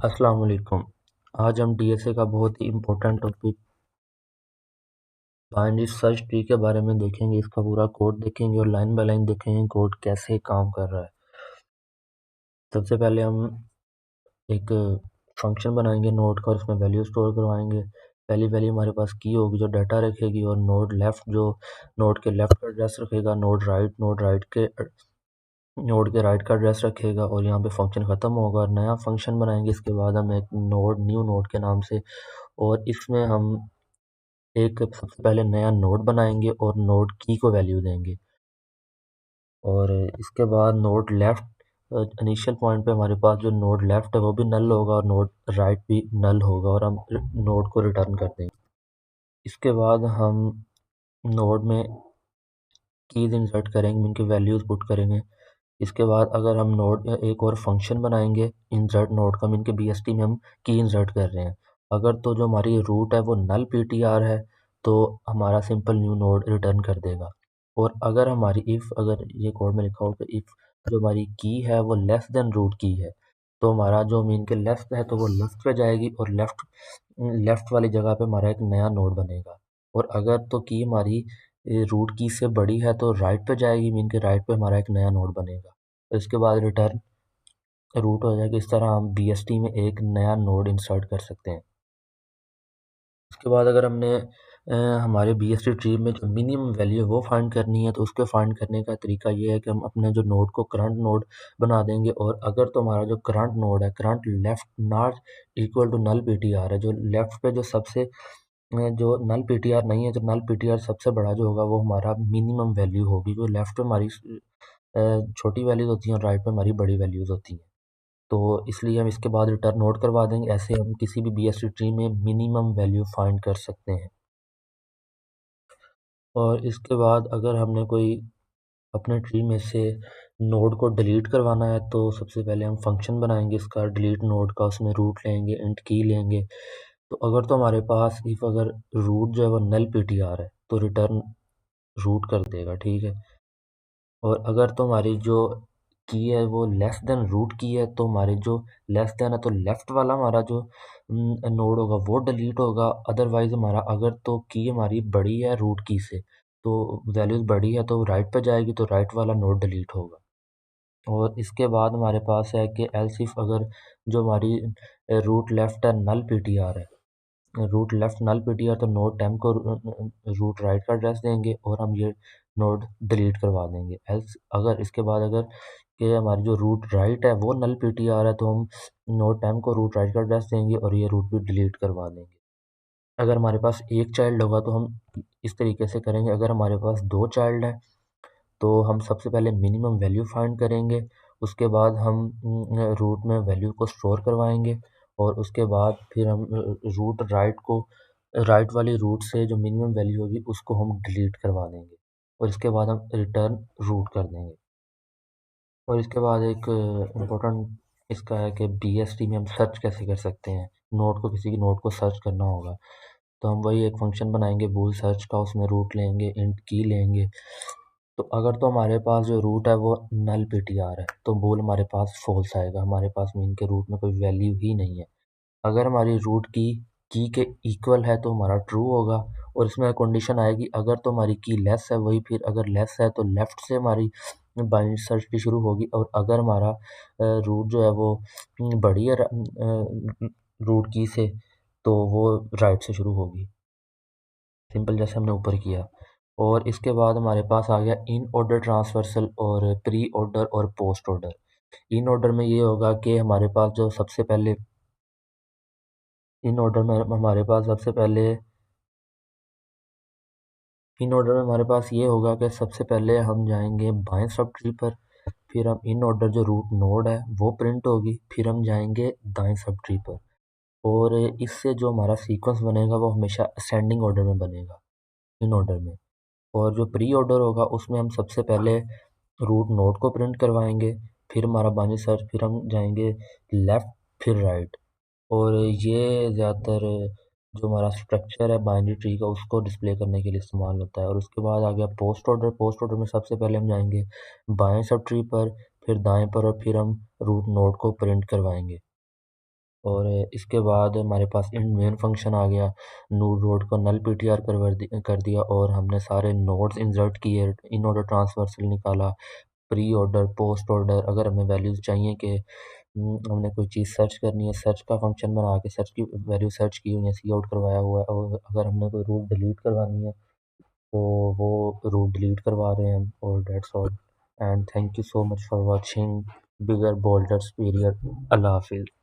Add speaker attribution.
Speaker 1: अस्सलाम वालेकुम। आज हम डीएसए का बहुत ही important topic binary search tree के बारे में देखेंगे। इसका पूरा कोड देखेंगे और लाइन बाय लाइन देखेंगे कोड कैसे काम कर रहा है। सबसे पहले हम एक फंक्शन बनाएंगे नोड का और उसमें वैल्यू स्टोर करवाएंगे। पहली वैल्यू हमारे पास की होगी जो डाटा रखेगी, और नोड लेफ्ट जो नोड के लेफ्ट का एड्रेस रखेगा, नोड के राइट का एड्रेस रखेगा, और यहाँ पे फंक्शन ख़त्म होगा। नया फंक्शन बनाएंगे इसके बाद हम एक न्यू नोड के नाम से, और इसमें हम एक सबसे पहले नया नोड बनाएंगे और नोड की को वैल्यू देंगे। और इसके बाद नोड लेफ्ट इनिशियल पॉइंट पे हमारे पास जो नोड लेफ्ट है वो भी नल होगा और नोड राइट भी नल होगा, और हम नोड को रिटर्न कर देंगे। इसके बाद हम नोड में कीज इंसर्ट करेंगे, इनकी वैल्यूज़ पुट करेंगे। इसके बाद अगर हम नोड एक और फंक्शन बनाएंगे इंसर्ट नोड का, इनके बीएसटी में हम की इंसर्ट कर रहे हैं। अगर तो जो हमारी रूट है वो नल पीटीआर है तो हमारा सिंपल न्यू नोड रिटर्न कर देगा। और अगर हमारी अगर ये कोड में लिखा हो कि इफ़ जो हमारी की है वो लेस देन रूट की है, तो हमारा जो मीन के लेफ्ट है तो वो लेफ्ट पे जाएगी और लेफ्ट लेफ्ट वाली जगह पे हमारा एक नया नोड बनेगा। और अगर तो की हमारी रूट की से बड़ी है तो राइट पे जाएगी, मीन के राइट पे हमारा एक नया नोड बनेगा। तो इसके बाद रिटर्न रूट हो जाएगा। इस तरह हम बीएसटी में एक नया नोड इंसर्ट कर सकते हैं। उसके बाद अगर हमने हमारे बीएसटी ट्री में जो मिनिमम वैल्यू है वो फाइंड करनी है, तो उसके फाइंड करने का तरीका ये है कि हम अपने जो नोड को करंट नोड बना देंगे। और अगर तो हमारा जो करंट नोड है, current left not equal to null PTR है, जो लेफ्ट पे जो सबसे जो नल पीटीआर नहीं है, जो नल पीटीआर सबसे बड़ा जो होगा वो हमारा मिनिमम वैल्यू होगी। जो लेफ्ट पे हमारी छोटी वैल्यूज होती हैं और राइट पे हमारी बड़ी वैल्यूज होती हैं। तो इसलिए हम इसके बाद रिटर्न नोट करवा देंगे। ऐसे हम किसी भी बीएसटी ट्री में मिनिमम वैल्यू फाइंड कर सकते हैं। और इसके बाद अगर हमने कोई अपने ट्री में से नोड को डिलीट करवाना है तो सबसे पहले हम फंक्शन बनाएंगे इसका डिलीट नोड का। उसमें रूट लेंगे, इंट की लेंगे। तो अगर तो हमारे पास इफ अगर रूट जो है वो नल पीटीआर है तो रिटर्न रूट कर देगा, ठीक है। और अगर तो हमारी जो की है वो लेस देन रूट की है तो हमारे जो लेस देन है तो लेफ्ट वाला हमारा जो नोड होगा वो डिलीट होगा। अदरवाइज हमारा अगर तो की हमारी बड़ी है रूट की से, तो वैल्यूज बड़ी है तो राइट पे जाएगी तो राइट वाला नोड डिलीट होगा। और इसके बाद हमारे पास है कि एल्स इफ अगर जो हमारी रूट लेफ्ट है नल पीटीआर है, रूट लेफ्ट नल पीटीआर, तो नोड टेम्प को रूट राइट का एड्रेस देंगे और हम ये नोड डिलीट करवा देंगे। एल्स अगर इसके बाद अगर कि हमारी जो रूट राइट है वो नल पीटीआर है तो हम नोड टेम्प को रूट राइट का एड्रेस देंगे और ये रूट भी डिलीट करवा देंगे। अगर हमारे पास एक चाइल्ड होगा तो हम इस तरीके से करेंगे। अगर हमारे पास दो चाइल्ड है तो हम सबसे पहले मिनिमम वैल्यू फाइंड करेंगे। उसके बाद हम रूट में वैल्यू को स्टोर करवाएंगे और उसके बाद फिर हम रूट राइट वाली रूट से जो मिनिमम वैल्यू होगी उसको हम डिलीट करवा देंगे। और इसके बाद हम रिटर्न रूट कर देंगे। और इसके बाद एक इम्पोर्टेंट इसका है कि बीएसटी में हम सर्च कैसे कर सकते हैं। नोड को किसी की नोड को सर्च करना होगा तो हम वही एक फंक्शन बनाएंगे बूल सर्च का। उसमें रूट लेंगे, इंट की लेंगे। तो अगर तो हमारे पास जो रूट है वो नल पीटीआर है तो बोल हमारे पास फॉल्स आएगा, हमारे पास मीन के रूट में कोई वैल्यू ही नहीं है। अगर हमारी रूट की के इक्वल है तो हमारा ट्रू होगा। और इसमें कंडीशन आएगी अगर तो हमारी की लेस है, वही फिर अगर लेस है तो लेफ्ट से हमारी बाइनरी सर्च भी शुरू होगी। और अगर हमारा रूट जो है वो बड़ी है रूट की से तो वो राइट से शुरू होगी, सिंपल जैसे हमने ऊपर किया। और इसके बाद हमारे पास आ गया इन ऑर्डर ट्रांसवर्सल और प्री ऑर्डर और पोस्ट ऑर्डर। इन ऑर्डर में ये होगा कि हमारे पास जो सबसे पहले इन ऑर्डर में हमारे पास सबसे पहले इन ऑर्डर में हमारे पास ये होगा कि सबसे पहले हम जाएंगे बाएं सब ट्री पर, फिर हम इन ऑर्डर जो रूट नोड है वो प्रिंट होगी, फिर हम जाएंगे दाएं सब ट्री पर। और इससे जो हमारा सीक्वेंस बनेगा वो हमेशा असेंडिंग ऑर्डर में बनेगा, इन ऑर्डर में। और जो प्री ऑर्डर होगा उसमें हम सबसे पहले रूट नोड को प्रिंट करवाएंगे, फिर हमारा बाइनरी सर्च, फिर हम जाएंगे लेफ्ट फिर राइट। और ये ज़्यादातर जो हमारा स्ट्रक्चर है बाइनरी ट्री का उसको डिस्प्ले करने के लिए इस्तेमाल होता है। और उसके बाद आ गया पोस्ट ऑर्डर। पोस्ट ऑर्डर में सबसे पहले हम जाएंगे बाएं सब ट्री पर, फिर दाएं पर, और फिर हम रूट नोड को प्रिंट करवाएंगे। और इसके बाद हमारे पास इंड मेन फंक्शन आ गया। नोड रोड को नल पीटीआर कर दिया और हमने सारे नोड्स इंसर्ट किए, इन ऑर्डर ट्रांसवर्सल निकाला, प्री ऑर्डर, पोस्ट ऑर्डर। अगर हमें वैल्यूज़ चाहिए कि हमने कोई चीज़ सर्च करनी है, सर्च का फंक्शन बना के सर्च की वैल्यू सर्च की हुई है, सी आउट करवाया हुआ है। और अगर हमने कोई रूट डिलीट करवानी है तो वो रूट डिलीट करवा रहे हैं हम, और that's all. And thank you so much for watching bigger bolder superior. अल्लाह हाफिज़।